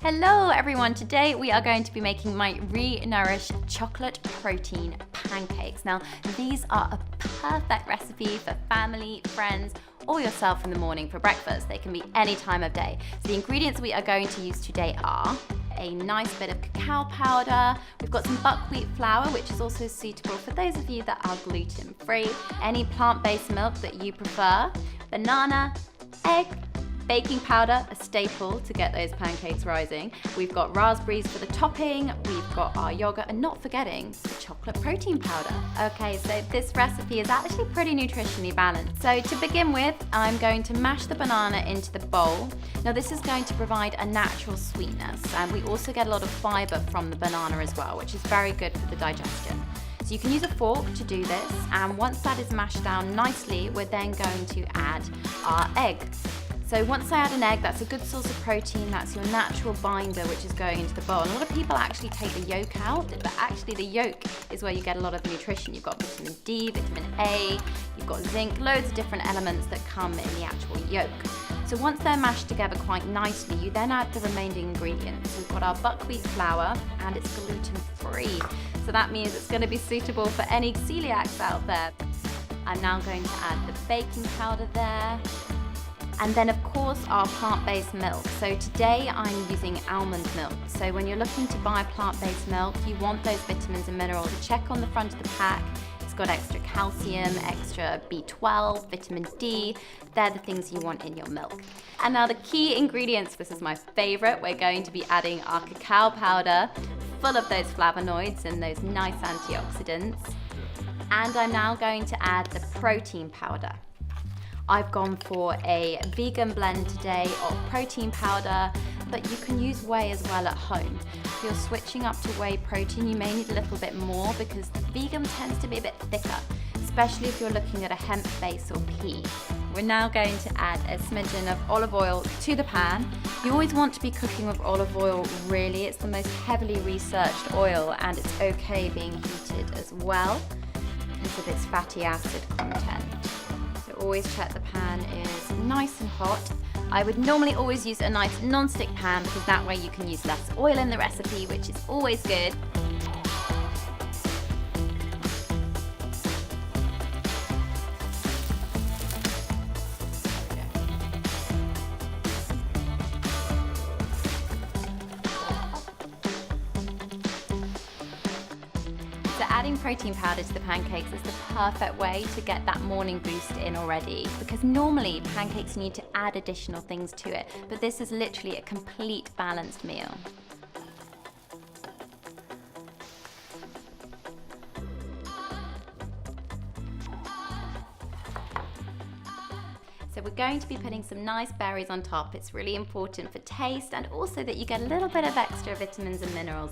Hello everyone, today we are going to be making my Re-Nourish chocolate protein pancakes. Now these are a perfect recipe for family, friends, or yourself in the morning for breakfast. They can be any time of day. So the ingredients we are going to use today are a nice bit of cacao powder. We've got some buckwheat flour, which is also suitable for those of you that are gluten-free. Any plant-based milk that you prefer. Banana, egg, baking powder, a staple to get those pancakes rising. We've got raspberries for the topping. We've got our yogurt, and not forgetting the chocolate protein powder. Okay, so this recipe is actually pretty nutritionally balanced. So to begin with, I'm going to mash the banana into the bowl. Now this is going to provide a natural sweetness, and we also get a lot of fiber from the banana as well, which is very good for the digestion. So you can use a fork to do this, and once that is mashed down nicely, we're then going to add our egg. So once I add an egg, that's a good source of protein, that's your natural binder which is going into the bowl. And a lot of people actually take the yolk out, but actually the yolk is where you get a lot of the nutrition. You've got vitamin D, vitamin A, you've got zinc, loads of different elements that come in the actual yolk. So once they're mashed together quite nicely, you then add the remaining ingredients. So we've got our buckwheat flour, and it's gluten-free. So that means it's going to be suitable for any celiacs out there. I'm now going to add the baking powder there. And then of course our plant-based milk. So today I'm using almond milk. So when you're looking to buy plant-based milk, you want those vitamins and minerals. Check on the front of the pack. It's got extra calcium, extra B12, vitamin D. They're the things you want in your milk. And now the key ingredients, this is my favorite. We're going to be adding our cacao powder, full of those flavonoids and those nice antioxidants. And I'm now going to add the protein powder. I've gone for a vegan blend today of protein powder, but you can use whey as well at home. If you're switching up to whey protein, you may need a little bit more because the vegan tends to be a bit thicker, especially if you're looking at a hemp base or pea. We're now going to add a smidgen of olive oil to the pan. You always want to be cooking with olive oil, really. It's the most heavily researched oil, and it's okay being heated as well because of its fatty acid content. Always check the pan is nice and hot. I would normally always use a nice non-stick pan because that way you can use less oil in the recipe, which is always good. So adding protein powder to the pancakes is the perfect way to get that morning boost in already, because normally pancakes need to add additional things to it, but this is literally a complete balanced meal. So we're going to be putting some nice berries on top. It's really important for taste and also that you get a little bit of extra vitamins and minerals.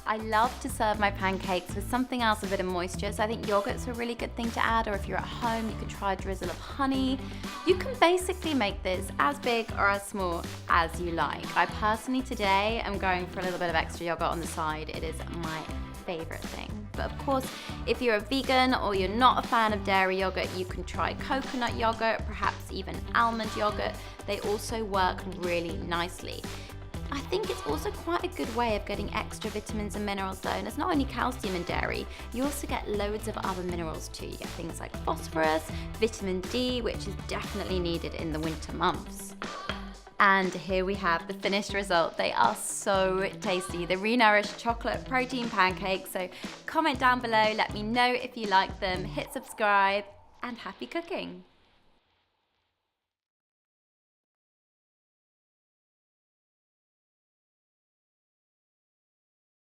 I love to serve my pancakes with something else, a bit of moisture, so I think yogurt's a really good thing to add, or if you're at home, you could try a drizzle of honey. You can basically make this as big or as small as you like. I personally today am going for a little bit of extra yogurt on the side. It is my favorite thing. But of course, if you're a vegan or you're not a fan of dairy yogurt, you can try coconut yogurt, perhaps even almond yogurt. They also work really nicely. I think it's also quite a good way of getting extra vitamins and minerals though, and it's not only calcium in dairy, you also get loads of other minerals too. You get things like phosphorus, vitamin D, which is definitely needed in the winter months. And here we have the finished result. They are so tasty, the Re-Nourish chocolate protein pancakes. So comment down below, let me know if you like them, hit subscribe, and happy cooking.